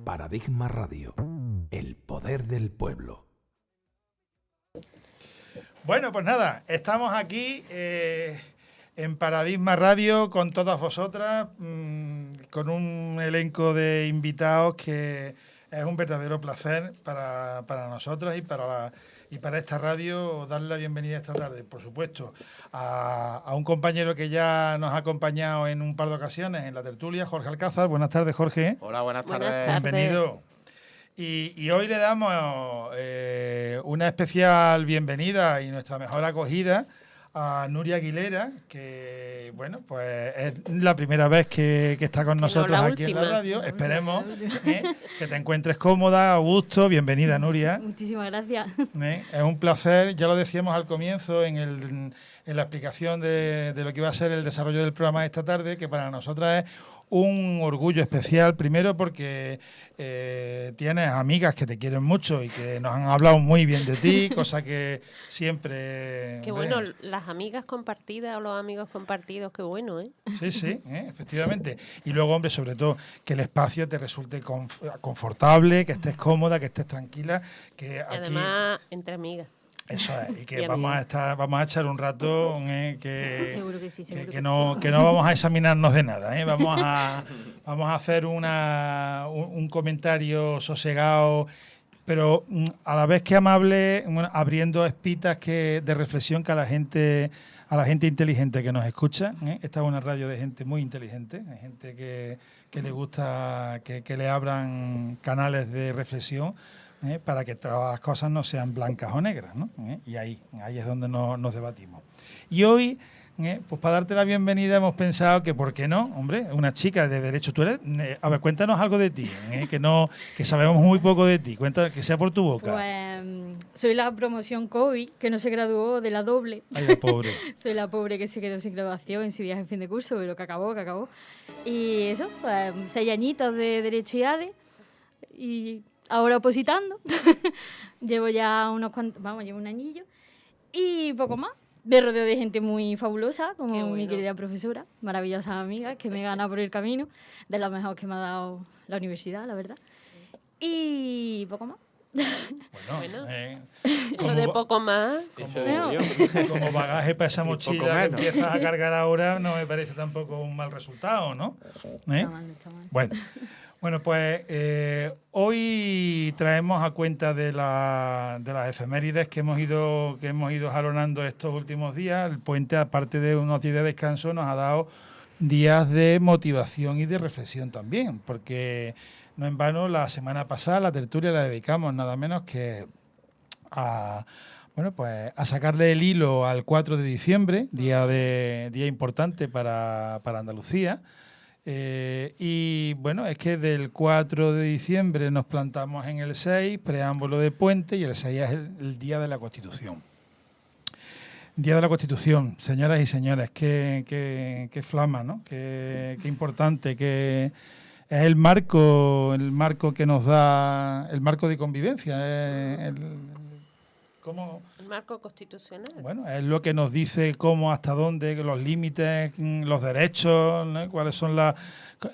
Paradigma Radio, el poder del pueblo. Bueno, pues nada, estamos aquí en Paradigma Radio con todas vosotras, con un elenco de invitados que es un verdadero placer para nosotras y para esta radio darle la bienvenida esta tarde, por supuesto, a un compañero que ya nos ha acompañado en un par de ocasiones en la tertulia, Jorge Alcázar. Buenas tardes, Jorge. Hola, buenas tardes. Buenas tardes. Bienvenido. Y hoy le damos una especial bienvenida y nuestra mejor acogida a Nuria Aguilera, que bueno, pues es la primera vez que está con nosotros aquí en la radio. Esperemos que te encuentres cómoda, a gusto. Bienvenida, Nuria. Muchísimas gracias. Es un placer, ya lo decíamos al comienzo en la explicación de lo que iba a ser el desarrollo del programa esta tarde, que para nosotras es un orgullo especial, primero porque tienes amigas que te quieren mucho y que nos han hablado muy bien de ti, cosa que siempre... Qué bueno, las amigas compartidas o los amigos compartidos, qué bueno, ¿eh? Sí, efectivamente. Y luego, hombre, sobre todo, que el espacio te resulte confortable, que estés cómoda, que estés tranquila. Que aquí... Además, entre amigas. Eso es, y que vamos a echar un rato Seguro que sí, seguro que no vamos a examinarnos de nada, vamos a hacer un comentario sosegado, pero a la vez que amable, abriendo espitas de reflexión que a la gente inteligente que nos escucha. Esta es una radio de gente muy inteligente, hay gente que le gusta que le abran canales de reflexión. Para que todas las cosas no sean blancas o negras, ¿no? Y ahí es donde nos debatimos. Y hoy, pues para darte la bienvenida hemos pensado que, ¿por qué no? Hombre, una chica de derecho, tú eres... a ver, cuéntanos algo de ti, que sabemos muy poco de ti, cuenta que sea por tu boca. Pues soy la promoción COVID, que no se graduó de la doble. Ay, la pobre. Soy la pobre que se quedó sin graduación en su viaje en fin de curso, pero que acabó. Y eso, pues 6 añitos de Derecho y ADE, y... ahora opositando, llevo ya llevo un añillo y poco más. Me rodeo de gente muy fabulosa, como Qué bueno. mi querida profesora, maravillosas amigas que me gana por el camino, de lo mejor que me ha dado la universidad, la verdad. Y poco más. Bueno, eso como de poco más. como bagaje para esa mochila que empiezas a cargar ahora, no me parece tampoco un mal resultado, ¿no? Está mal. Bueno, pues hoy traemos a cuenta de las efemérides que hemos ido jalonando estos últimos días. El puente, aparte de unos días de descanso, nos ha dado días de motivación y de reflexión también, porque no en vano la semana pasada la tertulia la dedicamos nada menos que a sacarle el hilo al 4 de diciembre, día importante para Andalucía. Y bueno, es que del 4 de diciembre nos plantamos en el 6, preámbulo de puente, y el 6 es el Día de la Constitución. Día de la Constitución, señoras y señores, qué flama, ¿no? Qué importante, que es el marco que nos da, el marco de convivencia, ¿cómo? El marco constitucional. Bueno, es lo que nos dice cómo, hasta dónde, los límites, los derechos, ¿no? Cuáles son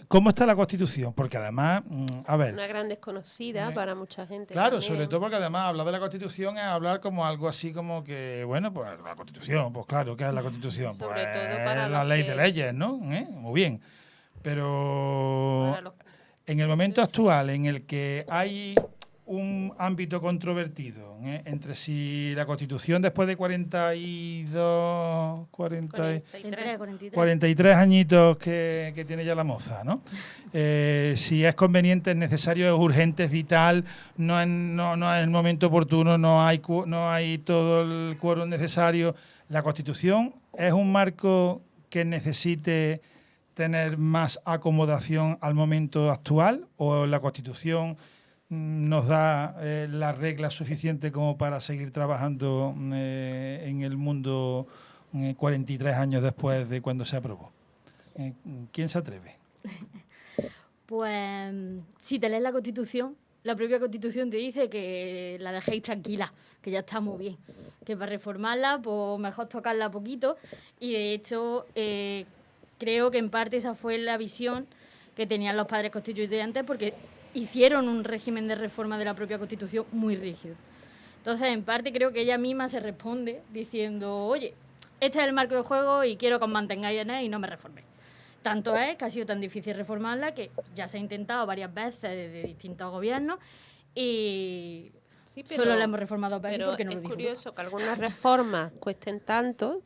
cómo está la Constitución, porque además, a ver... Una gran desconocida para mucha gente. Claro, también. sobre todo porque además hablar de la Constitución es hablar como algo así como que, bueno, pues la Constitución, pues claro, ¿qué es la Constitución? Sobre pues todo para la los ley que... de leyes, ¿no? Muy bien. Pero Para los... en el momento actual en el que hay un ámbito controvertido entre si la Constitución después de 43 añitos que tiene ya la moza, ¿no? Si es conveniente, es necesario, es urgente, es vital, no es el momento oportuno, no hay todo el quórum necesario. La Constitución es un marco que necesite tener más acomodación al momento actual, o la Constitución nos da las reglas suficientes como para seguir trabajando en el mundo 43 años después de cuando se aprobó. ¿Quién se atreve? Pues si te lees la Constitución, la propia Constitución te dice que la dejéis tranquila, que ya está muy bien, que para reformarla, pues mejor tocarla poquito, y de hecho creo que en parte esa fue la visión que tenían los padres constituyentes, porque hicieron un régimen de reforma de la propia Constitución muy rígido. Entonces, en parte, creo que ella misma se responde diciendo, oye, este es el marco de juego y quiero que os mantengáis en él y no me reforméis. Tanto es que ha sido tan difícil reformarla que ya se ha intentado varias veces de distintos gobiernos y Sí, solo la hemos reformado para pero porque no es lo dijo curioso que algunas reformas cuesten tanto,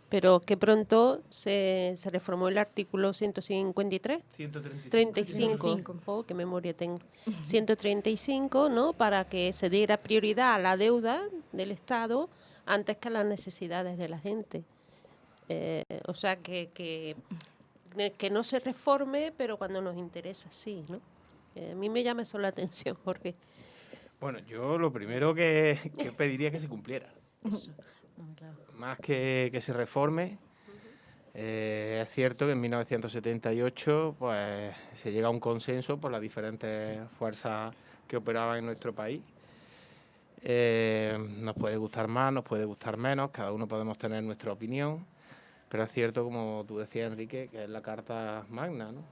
pero que pronto se reformó el artículo 153. 35. 135. Oh, qué memoria tengo. 135, ¿no? Para que se diera prioridad a la deuda del Estado antes que a las necesidades de la gente. O sea, que no se reforme, pero cuando nos interesa, sí, ¿no? A mí me llama eso la atención, Jorge. Bueno, yo lo primero que pediría es que se cumpliera. Eso. Más que se reforme. Es cierto que en 1978 pues, se llega a un consenso por las diferentes fuerzas que operaban en nuestro país. Nos puede gustar más, nos puede gustar menos, cada uno podemos tener nuestra opinión, pero es cierto, como tú decías, Enrique, que es la Carta Magna, ¿no?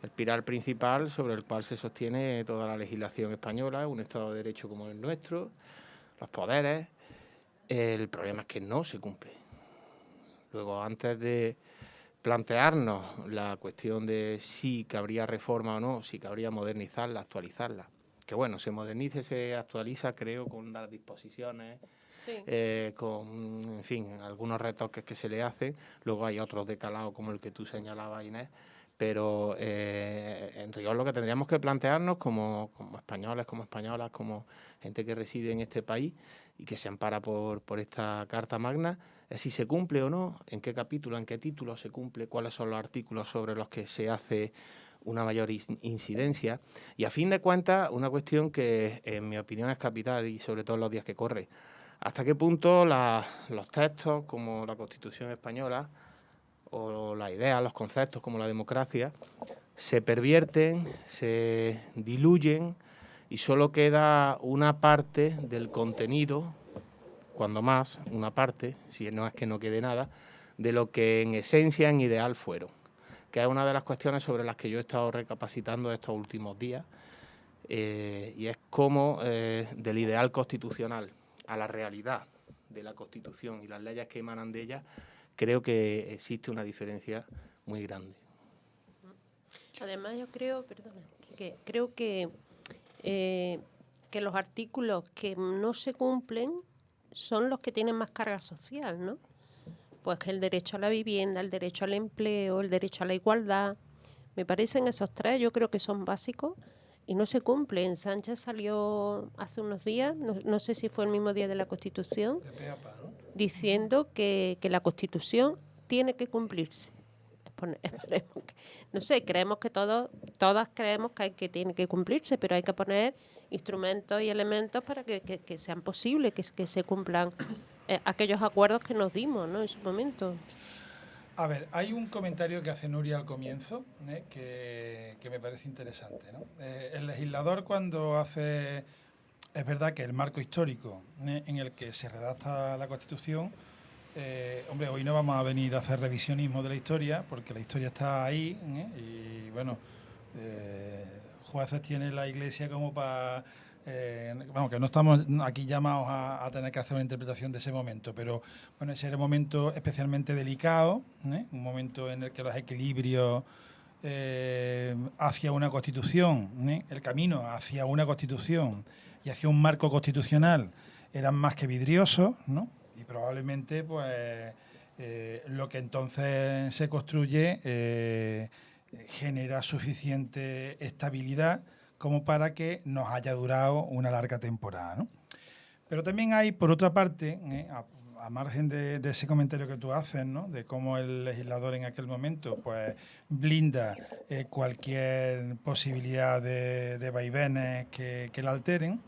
El pilar principal sobre el cual se sostiene toda la legislación española, un Estado de Derecho como el nuestro, los poderes. El problema es que no se cumple. Luego, antes de plantearnos la cuestión de si cabría reforma o no, si cabría modernizarla, actualizarla, que bueno, se moderniza, se actualiza, creo, con las disposiciones, Sí. con, en fin, algunos retoques que se le hacen. Luego hay otros de calado, como el que tú señalabas, Inés, pero en rigor lo que tendríamos que plantearnos como españoles, como españolas, como gente que reside en este país y que se ampara por esta Carta Magna, es si se cumple o no, en qué capítulo, en qué título se cumple, cuáles son los artículos sobre los que se hace una mayor incidencia. Y a fin de cuentas, una cuestión que en mi opinión es capital y sobre todo en los días que corren. ¿Hasta qué punto los textos como la Constitución española o las ideas, los conceptos como la democracia, se pervierten, se diluyen y solo queda una parte del contenido, cuando más, una parte, si no es que no quede nada, de lo que en esencia, en ideal fueron? Que es una de las cuestiones sobre las que yo he estado recapacitando estos últimos días, y es cómo del ideal constitucional a la realidad de la Constitución y las leyes que emanan de ella, creo que existe una diferencia muy grande. Además, yo creo, que los artículos que no se cumplen son los que tienen más carga social, ¿no? Pues que el derecho a la vivienda, el derecho al empleo, el derecho a la igualdad. Me parecen esos tres, yo creo que son básicos y no se cumplen. Sánchez salió hace unos días, no sé si fue el mismo día de la Constitución, diciendo que la Constitución tiene que cumplirse. No sé, creemos que todas creemos que tiene que cumplirse, pero hay que poner instrumentos y elementos para que sean posibles, que se cumplan aquellos acuerdos que nos dimos, ¿no?, en su momento. A ver, hay un comentario que hace Nuria al comienzo, que me parece interesante, ¿no? El legislador cuando hace... Es verdad que el marco histórico en el que se redacta la Constitución, hombre, hoy no vamos a venir a hacer revisionismo de la historia, porque la historia está ahí, y bueno, jueces tiene la Iglesia como para... vamos, que no estamos aquí llamados a tener que hacer una interpretación de ese momento, pero bueno, ese era un momento especialmente delicado, un momento en el que los equilibrios hacia una Constitución, el camino hacia una Constitución y hacia un marco constitucional eran más que vidriosos, ¿no? Y probablemente pues lo que entonces se construye genera suficiente estabilidad como para que nos haya durado una larga temporada, ¿no? Pero también hay, por otra parte, a margen de ese comentario que tú haces, ¿no?, de cómo el legislador en aquel momento pues blinda cualquier posibilidad de vaivenes que la alteren.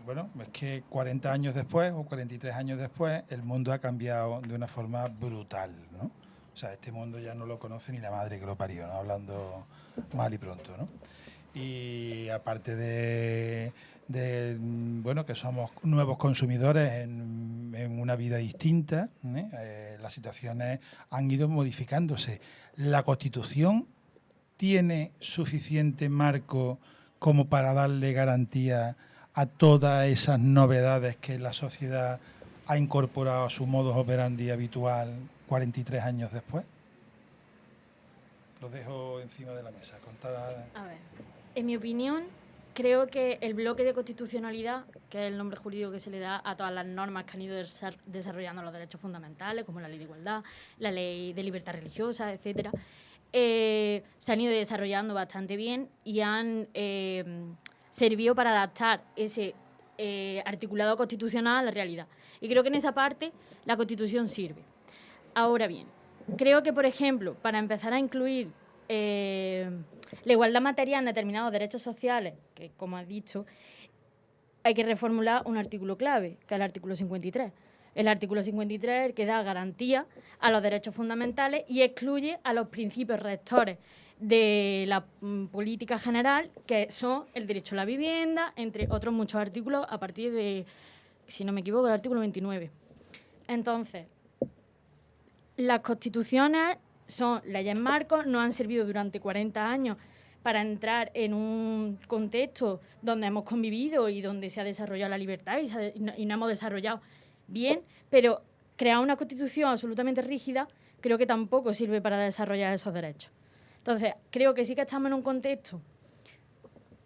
Bueno, es que 40 años después o 43 años después el mundo ha cambiado de una forma brutal, ¿no? O sea, este mundo ya no lo conoce ni la madre que lo parió, ¿no?, hablando mal y pronto, ¿no? Y aparte de bueno, que somos nuevos consumidores en una vida distinta, las situaciones han ido modificándose. La Constitución tiene suficiente marco como para darle garantía a todas esas novedades que la sociedad ha incorporado a su modus operandi habitual 43 años después? Lo dejo encima de la mesa. A ver, en mi opinión, creo que el bloque de constitucionalidad, que es el nombre jurídico que se le da a todas las normas que han ido desarrollando los derechos fundamentales, como la ley de igualdad, la ley de libertad religiosa, etcétera, se han ido desarrollando bastante bien y han servido para adaptar ese articulado constitucional a la realidad. Y creo que en esa parte la Constitución sirve. Ahora bien, creo que, por ejemplo, para empezar a incluir la igualdad material en determinados derechos sociales, que, como has dicho, hay que reformular un artículo clave, que es el artículo 53. El artículo 53 es el que da garantía a los derechos fundamentales y excluye a los principios rectores de la política general, que son el derecho a la vivienda, entre otros muchos artículos, a partir de, si no me equivoco, el artículo 29. Entonces, las constituciones son leyes marcos, nos han servido durante 40 años para entrar en un contexto donde hemos convivido y donde se ha desarrollado la libertad y nos hemos desarrollado bien, pero crear una constitución absolutamente rígida creo que tampoco sirve para desarrollar esos derechos. Entonces, creo que sí que estamos en un contexto,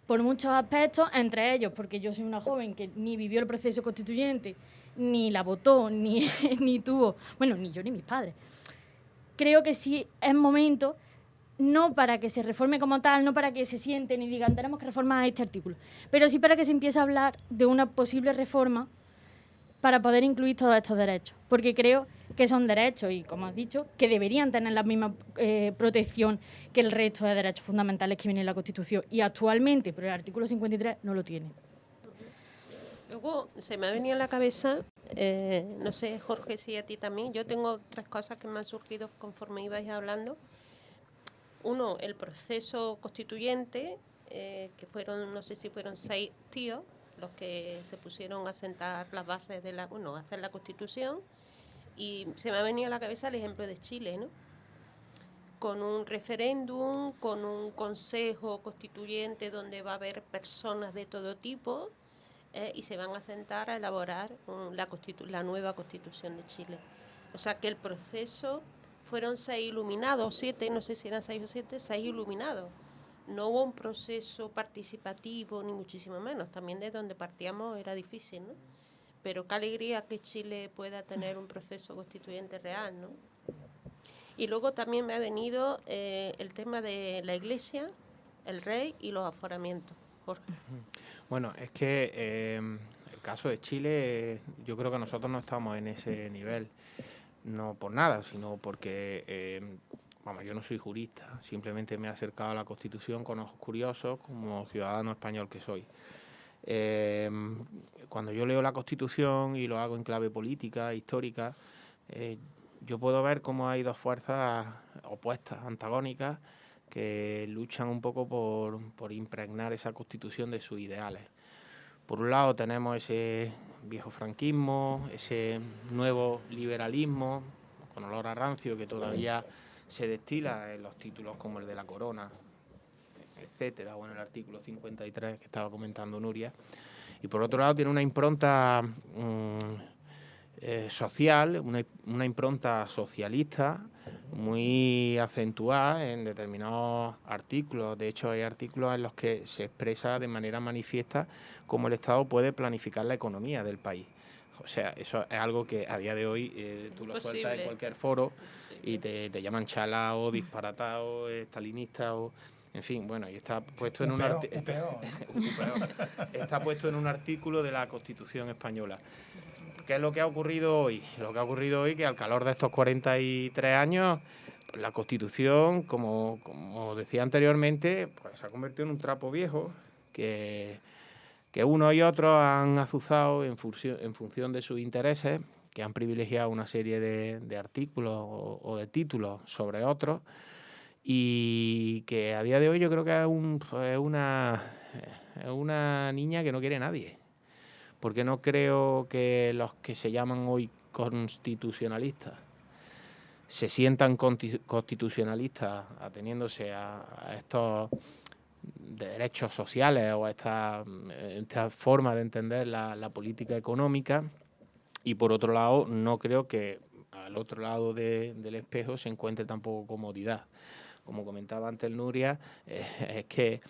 por muchos aspectos, entre ellos, porque yo soy una joven que ni vivió el proceso constituyente, ni la votó, ni tuvo, bueno, ni yo ni mis padres. Creo que sí es momento, no para que se reforme como tal, no para que se sienten y digan tenemos que reformar este artículo, pero sí para que se empiece a hablar de una posible reforma para poder incluir todos estos derechos, porque creo que son derechos y, como has dicho, que deberían tener la misma protección que el resto de derechos fundamentales que viene en la Constitución, y actualmente, por el artículo 53, no lo tiene. Luego se me ha venido a la cabeza, no sé, Jorge, si a ti también, yo tengo 3 cosas que me han surgido conforme ibais hablando. Uno, el proceso constituyente, que fueron, no sé si fueron 6 tíos los que se pusieron a sentar las bases de a hacer la Constitución, y se me ha venido a la cabeza el ejemplo de Chile, ¿no? Con un referéndum, con un consejo constituyente donde va a haber personas de todo tipo, y se van a sentar a elaborar la nueva Constitución de Chile. O sea que el proceso fueron 6 iluminados, 7, no sé si eran 6 o 7, 6 iluminados. No hubo un proceso participativo, ni muchísimo menos. También de donde partíamos era difícil, ¿no? Pero qué alegría que Chile pueda tener un proceso constituyente real, ¿no? Y luego también me ha venido el tema de la Iglesia, el rey y los aforamientos. Jorge. Bueno, es que el caso de Chile, yo creo que nosotros no estamos en ese nivel, no por nada, sino porque, yo no soy jurista, simplemente me he acercado a la Constitución con ojos curiosos como ciudadano español que soy. Cuando yo leo la Constitución y lo hago en clave política, histórica, yo puedo ver cómo hay 2 fuerzas opuestas, antagónicas, que luchan un poco por impregnar esa Constitución de sus ideales. Por un lado tenemos ese viejo franquismo, ese nuevo liberalismo, con olor a rancio, que todavía se destila en los títulos como el de la Corona, etcétera, o en el artículo 53 que estaba comentando Nuria. Y por otro lado tiene una impronta social, una impronta socialista muy acentuada en determinados artículos. De hecho, hay artículos en los que se expresa de manera manifiesta cómo el Estado puede planificar la economía del país. O sea, eso es algo que a día de hoy tú lo sueltas en cualquier foro y te llaman chalao, disparatado, estalinista o... En fin, bueno, y está puesto en está puesto en un artículo de la Constitución española. ¿Qué es lo que ha ocurrido hoy? Lo que ha ocurrido hoy que al calor de estos 43 años, pues la Constitución, como decía anteriormente, pues se ha convertido en un trapo viejo que unos y otros han azuzado en función de sus intereses, que han privilegiado una serie de artículos o de títulos sobre otros, y que a día de hoy yo creo que es una niña que no quiere nadie. Porque no creo que los que se llaman hoy constitucionalistas se sientan constitucionalistas ateniéndose a estos derechos sociales o a esta forma de entender la política económica, y por otro lado no creo que al otro lado del espejo se encuentre tampoco comodidad. Como comentaba antes Nuria, es que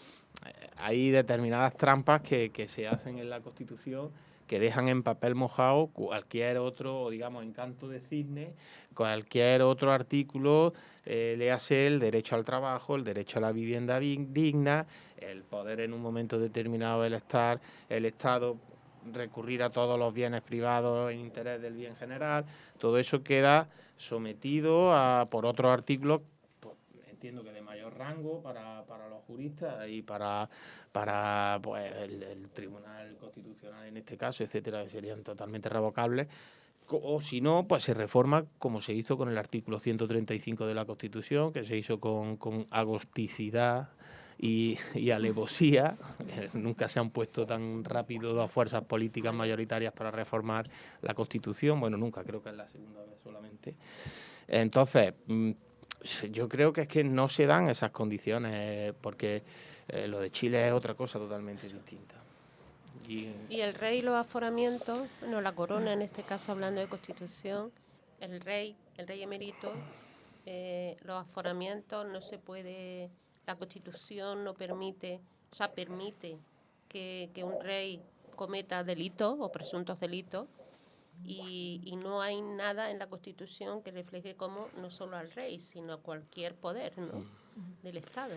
hay determinadas trampas que se hacen en la Constitución que dejan en papel mojado cualquier otro, digamos, encanto de cisne, cualquier otro artículo, léase el derecho al trabajo, el derecho a la vivienda digna, el poder en un momento determinado el Estado recurrir a todos los bienes privados en interés del bien general. Todo eso queda sometido por otros artículos, pues, entiendo que de mayor rango para los juristas y para pues, el Tribunal Constitucional en este caso, etcétera, que serían totalmente revocables. O si no, pues se reforma como se hizo con el artículo 135 de la Constitución, que se hizo con agosticidad y alevosía. Nunca se han puesto tan rápido dos fuerzas políticas mayoritarias para reformar la Constitución. Bueno, nunca, creo que es la segunda vez solamente. Entonces, yo creo que es que no se dan esas condiciones, porque lo de Chile es otra cosa totalmente distinta. Y el rey y los aforamientos, bueno, la corona en este caso, hablando de Constitución, el rey emérito, los aforamientos no se puede, la Constitución no permite, o sea, permite que un rey cometa delitos o presuntos delitos, y no hay nada en la Constitución que refleje como no solo al rey, sino a cualquier poder, ¿no?, del Estado.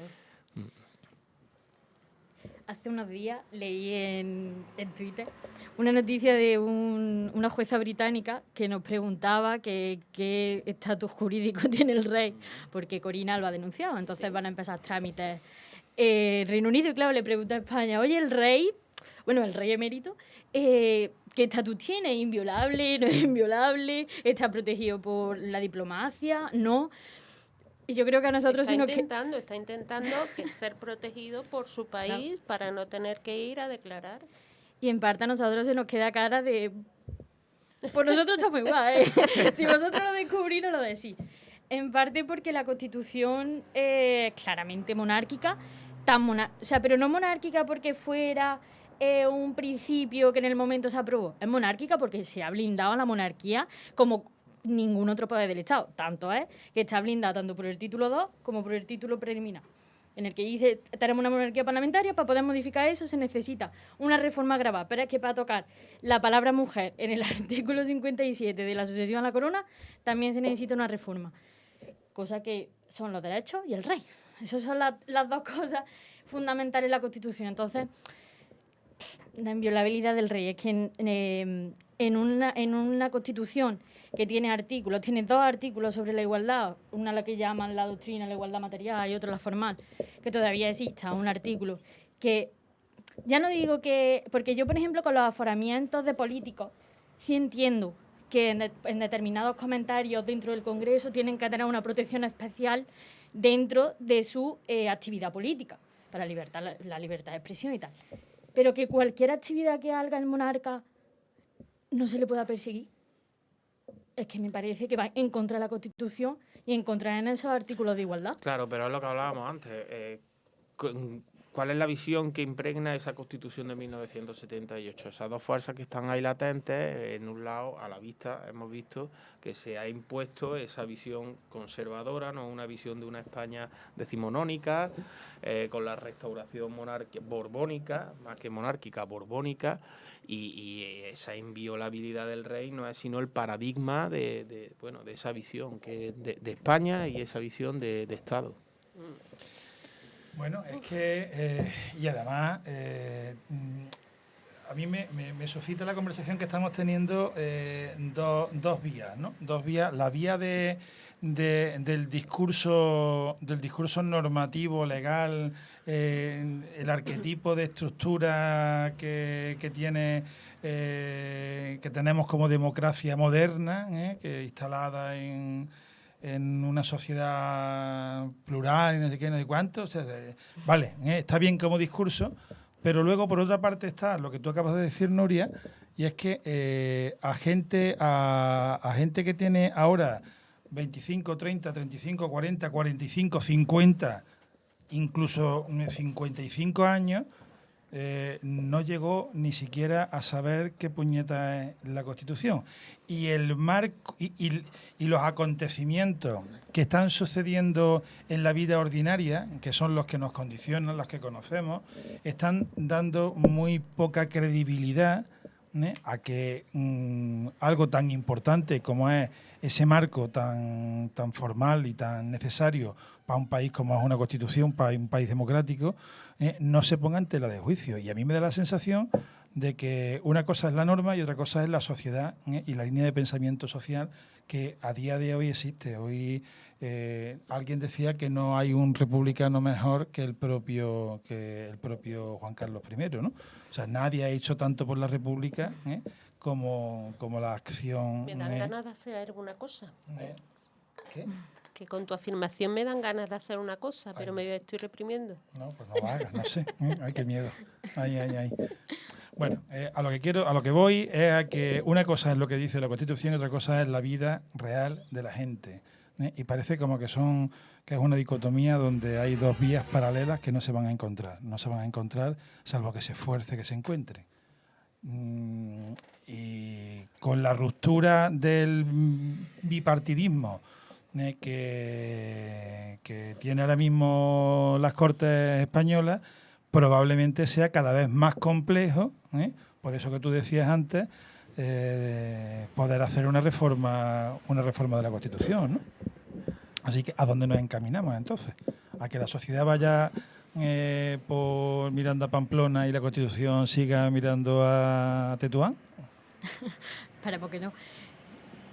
Hace unos días leí en Twitter una noticia de una jueza británica que nos preguntaba qué estatus jurídico tiene el rey, porque Corina lo ha denunciado, entonces van a empezar trámites. Reino Unido, y claro, le pregunta a España, oye, el rey emérito, ¿qué estatus tiene? ¿Es inviolable? ¿No es inviolable? ¿Está protegido por la diplomacia? ¿No? Y yo creo que a nosotros está intentando que ser protegido por su país, claro, para no tener que ir a declarar. Y en parte a nosotros se nos queda cara de... Por nosotros está muy guay, ¿eh? Si vosotros lo descubrís, no lo decís. En parte porque la Constitución es claramente monárquica, pero no monárquica porque fuera un principio que en el momento se aprobó. Es monárquica porque se ha blindado a la monarquía como ningún otro poder del Estado. Tanto es que está blindada tanto por el título 2 como por el título preliminar, en el que dice tenemos una monarquía parlamentaria, para poder modificar eso se necesita una reforma agravada, pero es que para tocar la palabra mujer en el artículo 57 de la sucesión a la corona también se necesita una reforma, cosa que son los derechos y el rey. Esas son las dos cosas fundamentales en la Constitución. Entonces, la inviolabilidad del rey es que en una Constitución que tiene dos artículos sobre la igualdad, una la que llaman la doctrina, la igualdad material, y otra la formal, que todavía exista un artículo que, ya no digo que, porque yo, por ejemplo, con los aforamientos de políticos, sí entiendo que en determinados comentarios dentro del Congreso tienen que tener una protección especial dentro de su actividad política, para la libertad de expresión y tal. Pero que cualquier actividad que haga el monarca no se le pueda perseguir, es que me parece que va en contra de la Constitución y en contra de esos artículos de igualdad. Claro, pero es lo que hablábamos antes. ¿Cuál es la visión que impregna esa Constitución de 1978? Esas dos fuerzas que están ahí latentes, en un lado, a la vista, hemos visto que se ha impuesto esa visión conservadora, no una visión de una España decimonónica, con la restauración borbónica, más que monárquica, borbónica, y esa inviolabilidad del rey no es sino el paradigma de esa visión que de España y esa visión de Estado. Bueno, es que, y además, a mí me suscita la conversación que estamos teniendo dos vías, ¿no? Dos vías. La vía del discurso normativo, legal, el arquetipo de estructura que tenemos como democracia moderna, que instalada en una sociedad plural y no sé qué, no sé cuánto. O sea, vale, está bien como discurso, pero luego por otra parte está lo que tú acabas de decir, Nuria, y es que a gente que tiene ahora 25, 30, 35, 40, 45, 50, incluso 55 años, no llegó ni siquiera a saber qué puñeta es la Constitución. Y el marco y los acontecimientos que están sucediendo en la vida ordinaria, que son los que nos condicionan, los que conocemos, están dando muy poca credibilidad a que algo tan importante como es ese marco tan formal y tan necesario para un país como es una Constitución, para un país democrático, no se ponga en tela de juicio. Y a mí me da la sensación de que una cosa es la norma y otra cosa es la sociedad y la línea de pensamiento social que a día de hoy existe. Hoy alguien decía que no hay un republicano mejor que el propio Juan Carlos I, ¿no? O sea, nadie ha hecho tanto por la República como la acción. Me dan ganas de hacer alguna cosa. ¿Qué? Que con tu afirmación me dan ganas de hacer una cosa, pero me estoy reprimiendo. No, pues no lo hagas, no sé. Ay, qué miedo. Ay. Bueno, a lo que voy es a que una cosa es lo que dice la Constitución y otra cosa es la vida real de la gente. Y parece como que es una dicotomía donde hay dos vías paralelas que no se van a encontrar. No se van a encontrar salvo que se esfuerce que se encuentren. Y con la ruptura del bipartidismo que tiene ahora mismo las Cortes españolas, probablemente sea cada vez más complejo, por eso que tú decías antes, poder hacer una reforma de la Constitución, ¿no? Así que, ¿a dónde nos encaminamos entonces? ¿A que la sociedad vaya por mirando a Pamplona y la Constitución siga mirando a Tetuán? Para, ¿por qué no?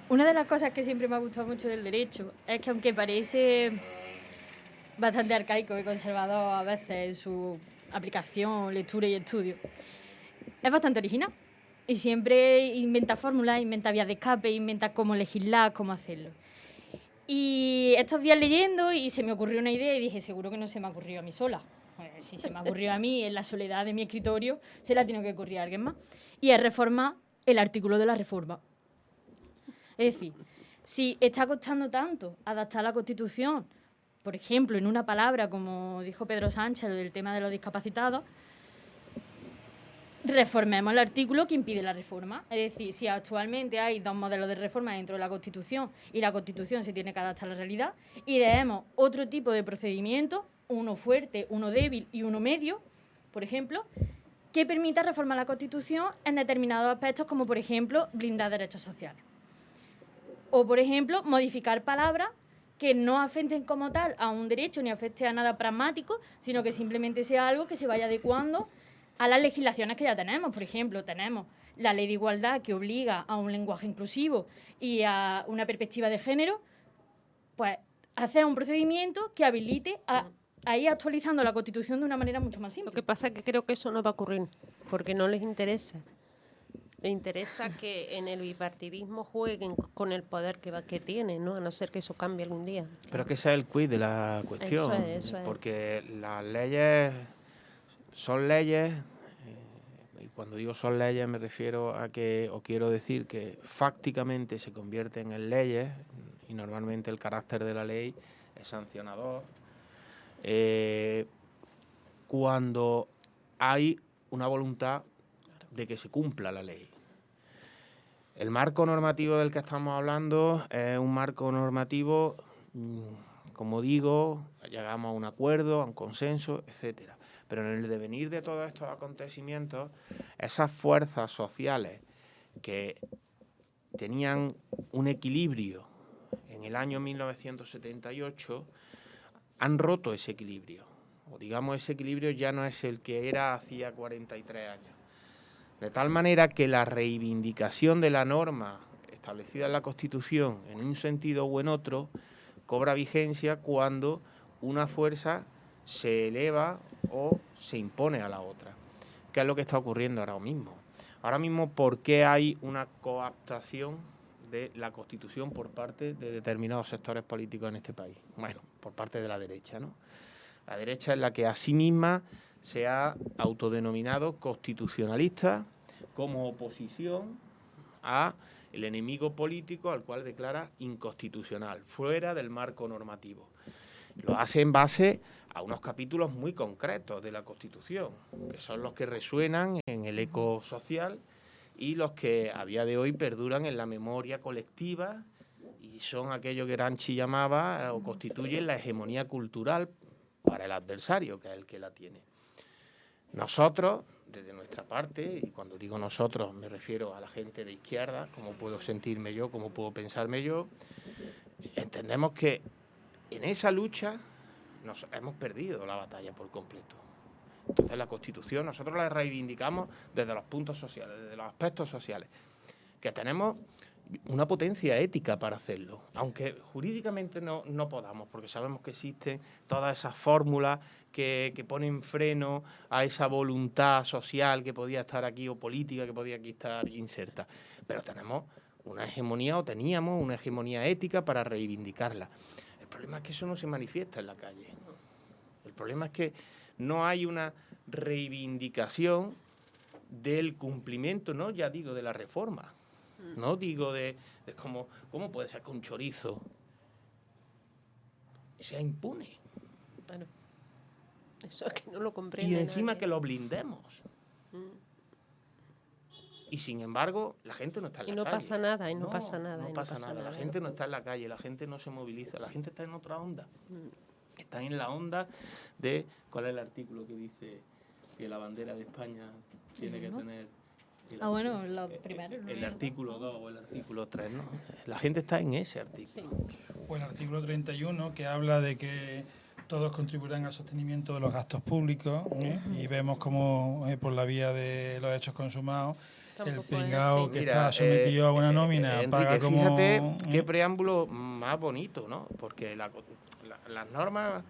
Una de las cosas que siempre me ha gustado mucho del derecho es que, aunque parece bastante arcaico y conservador a veces en su aplicación, lectura y estudio, es bastante original. Y siempre inventa fórmulas, inventa vías de escape, inventa cómo legislar, cómo hacerlo. Y estos días leyendo y se me ocurrió una idea y dije, seguro que no se me ha ocurrido a mí sola. Pues, si se me ha ocurrido a mí en la soledad de mi escritorio, se la tiene que ocurrir a alguien más. Y es reformar el artículo de la reforma. Es decir, si está costando tanto adaptar la Constitución, por ejemplo, en una palabra, como dijo Pedro Sánchez, del tema de los discapacitados, reformemos el artículo que impide la reforma. Es decir, si actualmente hay dos modelos de reforma dentro de la Constitución y la Constitución se tiene que adaptar a la realidad, y debemos otro tipo de procedimiento, uno fuerte, uno débil y uno medio, por ejemplo, que permita reformar la Constitución en determinados aspectos, como por ejemplo blindar derechos sociales. O, por ejemplo, modificar palabras que no afecten como tal a un derecho ni afecte a nada pragmático, sino que simplemente sea algo que se vaya adecuando a las legislaciones que ya tenemos. Por ejemplo, tenemos la Ley de Igualdad, que obliga a un lenguaje inclusivo y a una perspectiva de género, pues hacer un procedimiento que habilite a ir actualizando la Constitución de una manera mucho más simple. Lo que pasa es que creo que eso no va a ocurrir, porque no les interesa. Les interesa que en el bipartidismo jueguen con el poder que tienen, ¿no? A no ser que eso cambie algún día. Pero que ese es el quid de la cuestión. Eso es. Porque las leyes son leyes, y cuando digo son leyes me refiero a que, o quiero decir que fácticamente se convierten en leyes, y normalmente el carácter de la ley es sancionador, cuando hay una voluntad de que se cumpla la ley. El marco normativo del que estamos hablando es un marco normativo, como digo, llegamos a un acuerdo, a un consenso, etcétera. Pero en el devenir de todos estos acontecimientos, esas fuerzas sociales que tenían un equilibrio en el año 1978 han roto ese equilibrio. O digamos, ese equilibrio ya no es el que era hacía 43 años. De tal manera que la reivindicación de la norma establecida en la Constitución, en un sentido u en otro, cobra vigencia cuando una fuerza se eleva o se impone a la otra. ¿Qué es lo que está ocurriendo ahora mismo? Ahora mismo, ¿por qué hay una coaptación de la Constitución por parte de determinados sectores políticos en este país? Bueno, por parte de la derecha, ¿no? La derecha es la que a sí misma se ha autodenominado constitucionalista como oposición a el enemigo político al cual declara inconstitucional, fuera del marco normativo. Lo hace en base a unos capítulos muy concretos de la Constitución, que son los que resuenan en el eco social y los que a día de hoy perduran en la memoria colectiva y son aquello que Gramsci llamaba o constituyen la hegemonía cultural para el adversario, que es el que la tiene. Nosotros, desde nuestra parte, y cuando digo nosotros me refiero a la gente de izquierda, cómo puedo sentirme yo, cómo puedo pensarme yo, entendemos que en esa lucha nos hemos perdido la batalla por completo. Entonces la Constitución nosotros la reivindicamos desde los puntos sociales, desde los aspectos sociales, que tenemos una potencia ética para hacerlo, aunque jurídicamente no podamos, porque sabemos que existen todas esas fórmulas que ponen freno a esa voluntad social que podía estar aquí o política que podía aquí estar inserta. Pero tenemos una hegemonía o teníamos una hegemonía ética para reivindicarla. El problema es que eso no se manifiesta en la calle. El problema es que no hay una reivindicación del cumplimiento, no ya digo de la reforma, no digo de cómo puede ser que un chorizo sea impune. Bueno, eso es que no lo comprende Y encima nadie. que lo blindemos. Y sin embargo, la gente no está en la Y no calle. pasa nada, y no pasa nada, No y no pasa pasa nada. La nada. gente no está en la calle, la gente no se moviliza, la gente está en otra onda. Está en la onda de... ¿Cuál es el artículo que dice que la bandera de España tiene que tener... Bueno, lo primero. El artículo 2 o el artículo 3, ¿no? La gente está en ese artículo. Sí. O el artículo 31, que habla de que todos contribuirán al sostenimiento de los gastos públicos, y vemos como por la vía de los hechos consumados, el Tampoco es pringao así. que Mira, está sometido a una nómina Enrique, paga como... fíjate qué preámbulo más bonito, ¿no? Porque las normas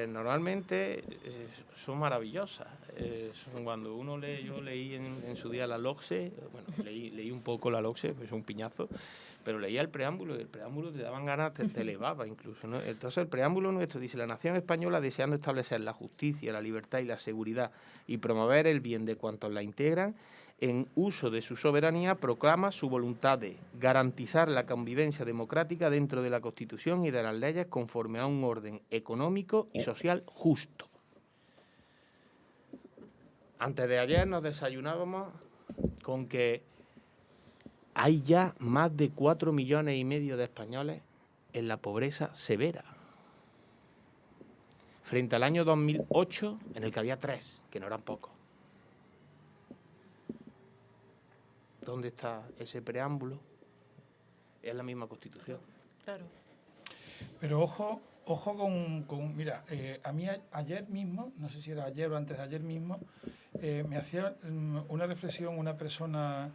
normalmente son maravillosas. Cuando uno lee, yo leí en su día la LOCSE, bueno, leí un poco la LOCSE, pues es un piñazo, pero leía el preámbulo y el preámbulo te daban ganas, te elevaba incluso, ¿no? Entonces el preámbulo nuestro dice: la nación española, deseando establecer la justicia, la libertad y la seguridad y promover el bien de cuantos la integran, en uso de su soberanía, proclama su voluntad de garantizar la convivencia democrática dentro de la Constitución y de las leyes conforme a un orden económico y social justo. Antes de ayer nos desayunábamos con que hay ya más de 4,5 millones de españoles en la pobreza severa, frente al año 2008, en el que había 3, que no eran pocos. ¿Dónde está ese preámbulo? Es la misma Constitución. Claro. Pero ojo mira, a mí ayer mismo, no sé si era ayer o antes de ayer mismo, me hacía una reflexión una persona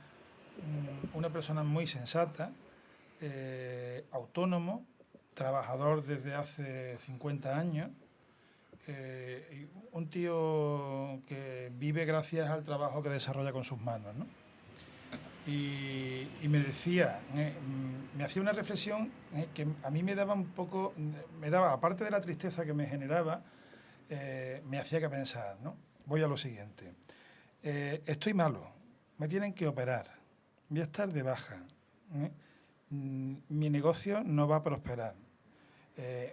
muy sensata, autónomo, trabajador desde hace 50 años, un tío que vive gracias al trabajo que desarrolla con sus manos, ¿no? Y me decía, me hacía una reflexión que a mí me daba aparte de la tristeza que me generaba, me hacía que pensar, ¿no? Voy a lo siguiente. Estoy malo, me tienen que operar, voy a estar de baja, mi negocio no va a prosperar.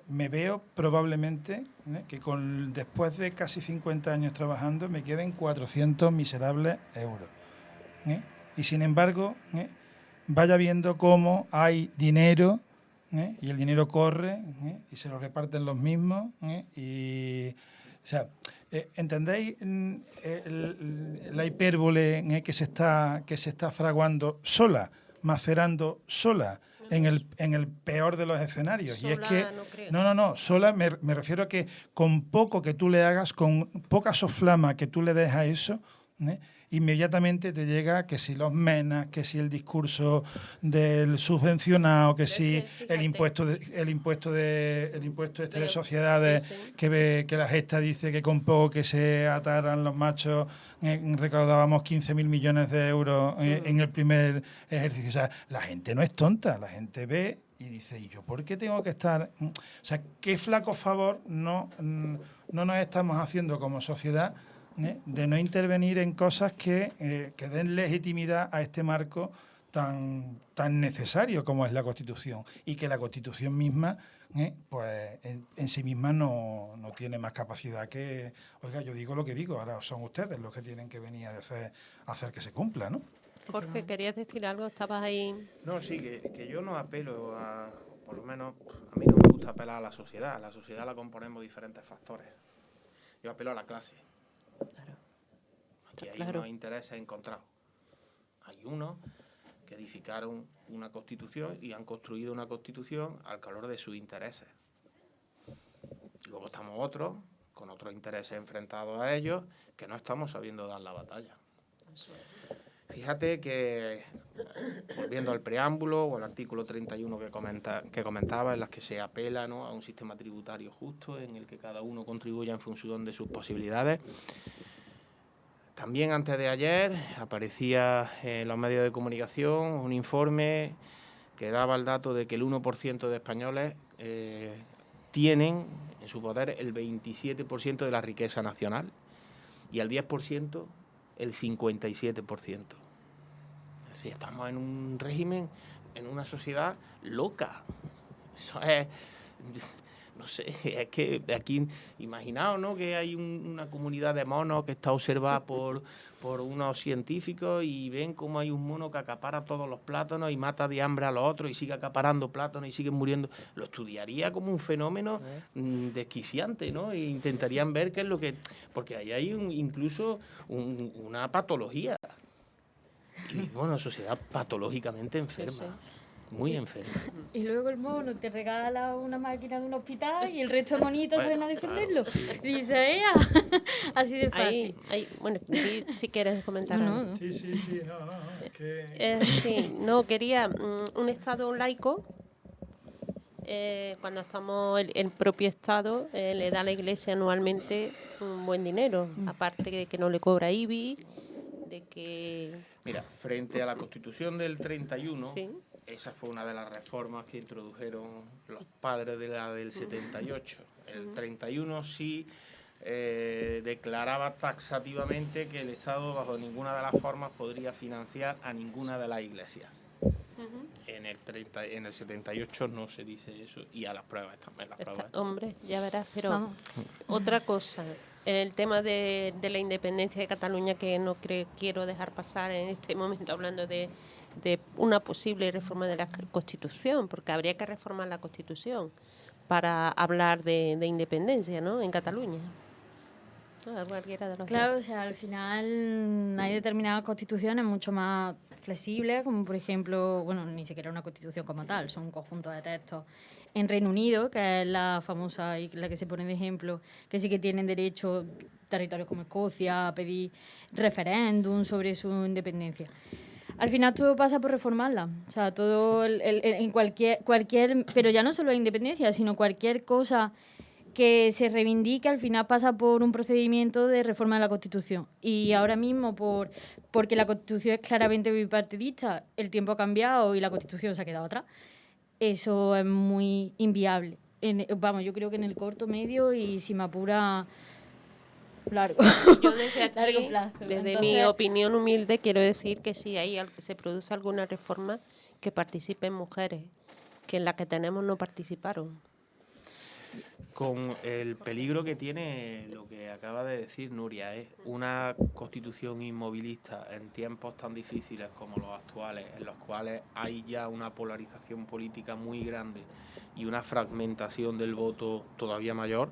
Me veo probablemente que después de casi 50 años trabajando me queden 400 miserables euros. Y sin embargo, vaya viendo cómo hay dinero, y el dinero corre, y se lo reparten los mismos, y, o sea, ¿entendéis la hipérbole que se está fraguando sola, macerando sola, en el peor de los escenarios? Sola, y es que no creo. no, sola me refiero a que con poco que tú le hagas, con poca soflama que tú le des a eso, inmediatamente te llega que si los menas, que si el discurso del subvencionado, que si fíjate, el impuesto de Pero, sociedades, sí, sí. que la gesta dice que con poco que se ataran los machos recaudábamos 15.000 millones de euros en el primer ejercicio. O sea, la gente no es tonta, la gente ve y dice: ¿y yo por qué tengo que estar? O sea, qué flaco favor no nos estamos haciendo como sociedad, de no intervenir en cosas que den legitimidad a este marco tan necesario como es la Constitución, y que la Constitución misma, pues en sí misma no tiene más capacidad que, oiga, yo digo lo que digo, ahora son ustedes los que tienen que venir a hacer que se cumpla, ¿no? Jorge, ¿querías decir algo? ¿Estabas ahí? No, sí, que yo no apelo a, por lo menos, a mí no me gusta apelar a la sociedad la componemos diferentes factores. Yo apelo a la clase. Claro. Aquí hay Claro. unos intereses encontrados. Hay unos que edificaron una constitución y han construido una constitución al calor de sus intereses. Luego estamos otros, con otros intereses enfrentados a ellos, que no estamos sabiendo dar la batalla. Fíjate que, volviendo al preámbulo o al artículo 31 que comentaba, en las que se apela, ¿no?, a un sistema tributario justo en el que cada uno contribuya en función de sus posibilidades. También antes de ayer aparecía en los medios de comunicación un informe que daba el dato de que el 1% de españoles tienen en su poder el 27% de la riqueza nacional y el 10% el 57%. Así estamos en un régimen, en una sociedad loca. Eso es, no sé, es que aquí, imaginaos, ¿no?, que hay una comunidad de monos que está observada por unos científicos y ven cómo hay un mono que acapara todos los plátanos y mata de hambre a los otros y sigue acaparando plátanos y siguen muriendo. Lo estudiaría como un fenómeno desquiciante, ¿no? E intentarían ver qué es lo que... Porque ahí hay incluso una patología. Y bueno, sociedad patológicamente enferma. Sí, sí. Muy enferma. Y luego el mono te regala una máquina de un hospital y el resto de monitos Bueno, salen a defenderlo. claro. Dice, ¡ea! Así de fácil. Bueno, si quieres comentar No, algo. no. Sí, no, es que... Sí, no, quería un Estado laico. Cuando estamos, el propio Estado le da a la Iglesia anualmente un buen dinero, aparte de que no le cobra IBI, de que... Mira, frente a la Constitución del 31, Sí. esa fue una de las reformas que introdujeron los padres de la del 78. El 31 sí declaraba taxativamente que el Estado bajo ninguna de las formas podría financiar a ninguna de las iglesias. En el 78 no se dice eso y a las pruebas también. Hombre, ya verás, pero Vamos. otra cosa, el tema de la independencia de Cataluña, que no quiero dejar pasar en este momento hablando de una posible reforma de la Constitución, porque habría que reformar la Constitución para hablar de independencia, ¿no?, en Cataluña. ¿No? Cualquiera de los Claro, o dos. sea, al final hay determinadas constituciones mucho más flexibles, como por ejemplo, bueno, ni siquiera una constitución como tal, son un conjunto de textos. En Reino Unido, que es la famosa y la que se pone de ejemplo, que sí que tienen derecho territorios como Escocia a pedir referéndum sobre su independencia. Al final todo pasa por reformarla, o sea, todo en cualquier, pero ya no solo la independencia, sino cualquier cosa que se reivindique, al final pasa por un procedimiento de reforma de la Constitución. Y ahora mismo, porque la Constitución es claramente bipartidista, el tiempo ha cambiado y la Constitución se ha quedado atrás. Eso es muy inviable. Yo creo que en el corto, medio y, si me apura, largo. Yo desde aquí, Largo plazo. desde mi Entonces, opinión humilde, quiero decir que si se produce alguna reforma, que participen mujeres, que en la que tenemos no participaron. Con el peligro que tiene lo que acaba de decir Nuria, es una constitución inmovilista en tiempos tan difíciles como los actuales, en los cuales hay ya una polarización política muy grande y una fragmentación del voto todavía mayor.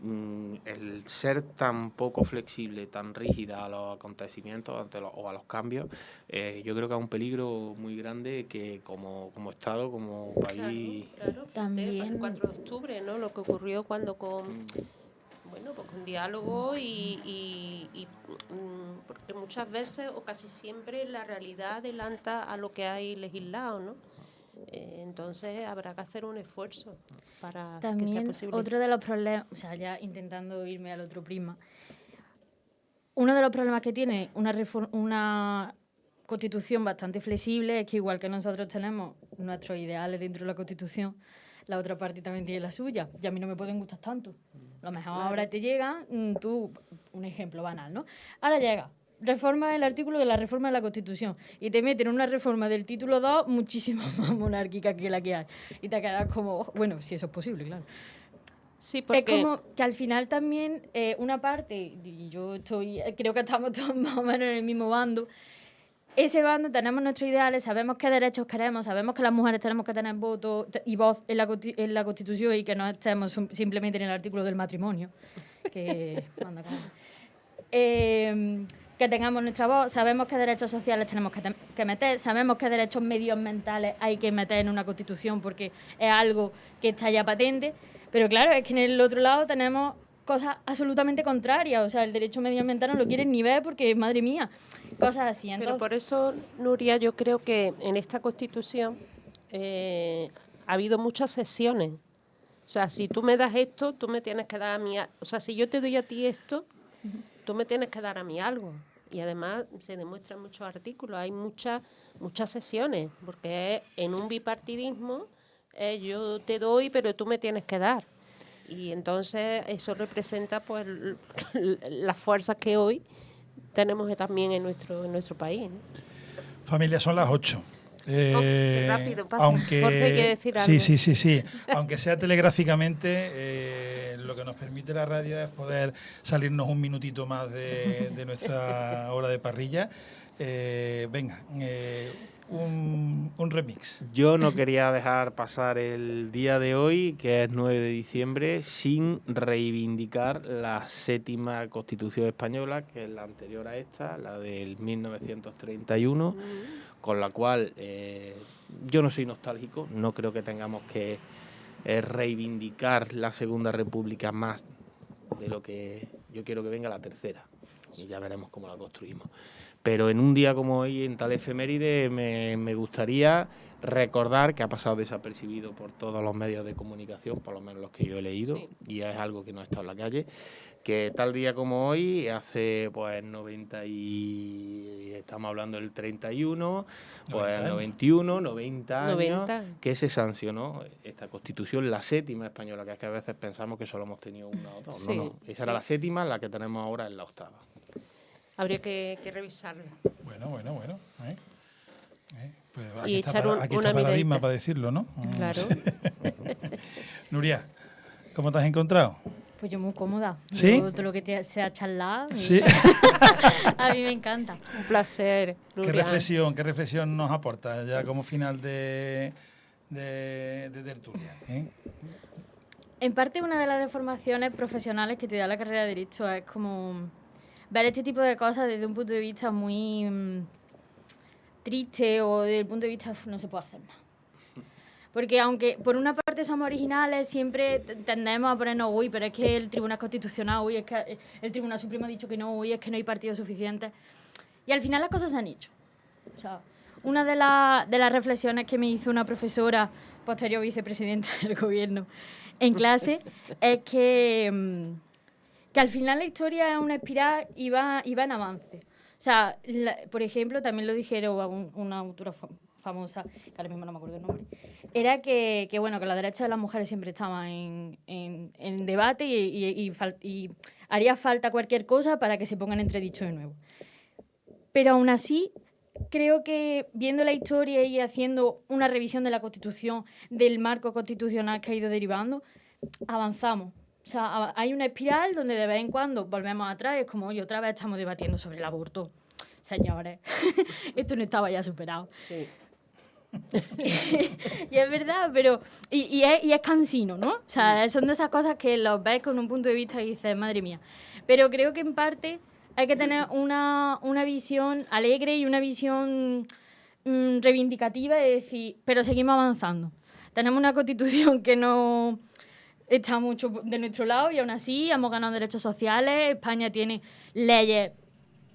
El ser tan poco flexible, tan rígida a los acontecimientos o a los cambios, yo creo que es un peligro muy grande que como Estado, como país... Claro, También- el 4 de octubre, ¿no? Lo que ocurrió cuando con diálogo porque muchas veces o casi siempre la realidad adelanta a lo que hay legislado, ¿no? Entonces habrá que hacer un esfuerzo para que sea también posible. otro de los problemas, o sea, ya intentando irme al otro prisma, uno de los problemas que tiene una constitución bastante flexible es que, igual que nosotros tenemos nuestros ideales dentro de la constitución, la otra parte también tiene la suya, y a mí no me pueden gustar tanto. A lo mejor ahora te llega, un ejemplo banal, ¿no? Ahora llega reforma el artículo de la reforma de la Constitución y te meten una reforma del título 2 muchísimo más monárquica que la que hay. Y te quedas como, bueno, si eso es posible, claro. Sí, porque... Es como que al final también una parte, y yo creo que estamos todos más o menos en el mismo bando, ese bando tenemos nuestros ideales, sabemos qué derechos queremos, sabemos que las mujeres tenemos que tener voto y voz en la Constitución y que no estemos simplemente en el artículo del matrimonio, que manda con que tengamos nuestra voz, sabemos qué derechos sociales tenemos que meter, sabemos qué derechos medioambientales hay que meter en una Constitución porque es algo que está ya patente, pero claro, es que en el otro lado tenemos cosas absolutamente contrarias, o sea, el derecho medioambiental no lo quieren ni ver porque, madre mía, cosas así. Entonces, pero por eso, Nuria, yo creo que en esta Constitución ha habido muchas sesiones. O sea, si tú me das esto, tú me tienes que dar a mí... O sea, si yo te doy a ti esto, tú me tienes que dar a mí algo. Y además se demuestra en muchos artículos, hay muchas sesiones, porque en un bipartidismo yo te doy, pero tú me tienes que dar. Y entonces eso representa pues las fuerzas que hoy tenemos también en nuestro país, ¿no? Familia, son las 8. Qué rápido pasa. Aunque, Jorge, hay que decir algo. Sí. Aunque sea telegráficamente, lo que nos permite la radio es poder salirnos un minutito más de nuestra hora de parrilla. Venga, un remix. Yo no quería dejar pasar el día de hoy, que es 9 de diciembre, sin reivindicar la 7ª Constitución española, que es la anterior a esta, la del 1931, con la cual yo no soy nostálgico, no creo que tengamos que reivindicar la Segunda República más de lo que yo quiero que venga la tercera, y ya veremos cómo la construimos. Pero en un día como hoy, en tal efeméride, me gustaría recordar que ha pasado desapercibido por todos los medios de comunicación, por lo menos los que yo he leído, sí, y es algo que no ha estado en la calle, que tal día como hoy, hace pues 90 y estamos hablando del 31, pues 91, 90 años, 90. que se sancionó esta Constitución, la 7ª española, que es que a veces pensamos que solo hemos tenido una o dos. Sí, no, esa era la 7ª, la que tenemos ahora es la 8ª. Habría que revisarla. Bueno. Pues y echar una miradita para decirlo, ¿no? Claro. Nuria, ¿cómo te has encontrado? Pues yo muy cómoda. ¿Sí? Todo lo que sea charlar. Sí. A mí me encanta. Un placer, Nuria. ¿Qué reflexión nos aporta ya como final de tertulia? En parte, una de las deformaciones profesionales que te da la carrera de Derecho es como ver este tipo de cosas desde un punto de vista muy triste o desde el punto de vista no se puede hacer nada. Porque aunque por una parte somos originales, siempre tendemos a ponernos, uy, pero es que el Tribunal Constitucional, uy, es que el Tribunal Supremo ha dicho que no, uy, es que no hay partidos suficientes. Y al final las cosas se han hecho. O sea, una de las reflexiones que me hizo una profesora, posterior vicepresidenta del gobierno, en clase, es que al final la historia es una espiral y va en avance. O sea, por ejemplo, también lo dijeron una autora famosa, que ahora mismo no me acuerdo el nombre, era que bueno, que los derechos de las mujeres siempre estaban en debate y haría falta cualquier cosa para que se pongan en entredicho de nuevo. Pero aún así, creo que viendo la historia y haciendo una revisión de la Constitución, del marco constitucional que ha ido derivando, avanzamos. O sea, hay una espiral donde de vez en cuando volvemos atrás, es como hoy otra vez estamos debatiendo sobre el aborto. Señores, esto no estaba ya superado. Sí. Y es verdad, pero y es cansino, ¿no? O sea, son de esas cosas que los ves con un punto de vista y dices, madre mía. Pero creo que en parte hay que tener una visión alegre y una visión reivindicativa de decir, pero seguimos avanzando. Tenemos una Constitución que no está mucho de nuestro lado y aún así hemos ganado derechos sociales. España tiene leyes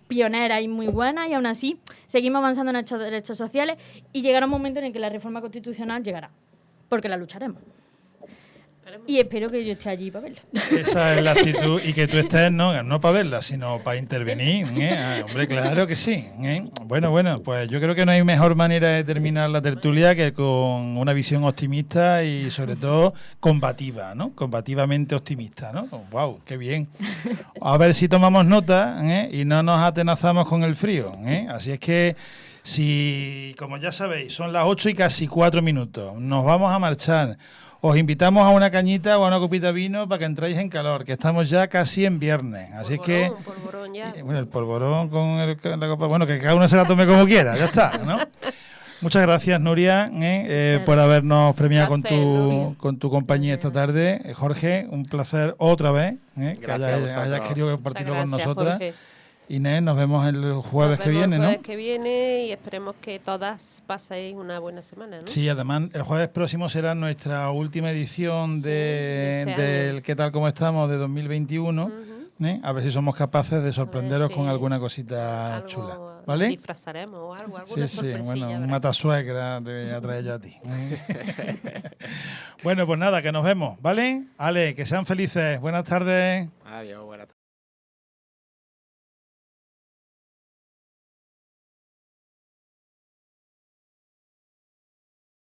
pioneras y muy buenas y aún así seguimos avanzando en nuestros derechos sociales y llegará un momento en el que la reforma constitucional llegará, porque la lucharemos. Y espero que yo esté allí para verlo. Esa es la actitud y que tú estés no para verla, sino para intervenir. Hombre, claro que sí. Bueno, pues yo creo que no hay mejor manera de terminar la tertulia que con una visión optimista y sobre todo combativa, ¿no? Combativamente optimista, ¿no? ¡Wow! ¡Qué bien! A ver si tomamos nota y no nos atenazamos con el frío. Así es que si, como ya sabéis, son las 8 y casi 4 minutos, nos vamos a marchar. Os invitamos a una cañita o a una copita de vino para que entréis en calor, que estamos ya casi en viernes. Así es que... Polvorón ya. Bueno, el polvorón con la copa... Bueno, que cada uno se la tome como quiera, ya está, ¿no? Muchas gracias, Nuria, por habernos premiado con tu compañía esta tarde. Jorge, un placer otra vez que hayas querido compartirlo con nosotras. Jorge. Inés, nos vemos el jueves que viene, ¿no? El jueves que viene y esperemos que todas paséis una buena semana, ¿no? Sí, además el jueves próximo será nuestra última edición del ¿Qué tal, cómo estamos? De 2021. A ver si somos capaces de sorprenderos con alguna cosita chula, ¿vale? Disfrazaremos o algo, alguna sorpresilla. Bueno, un matasuegra te voy a traer yo a ti. Bueno, pues nada, que nos vemos, ¿vale? Ale, que sean felices. Buenas tardes. Adiós, buenas tardes.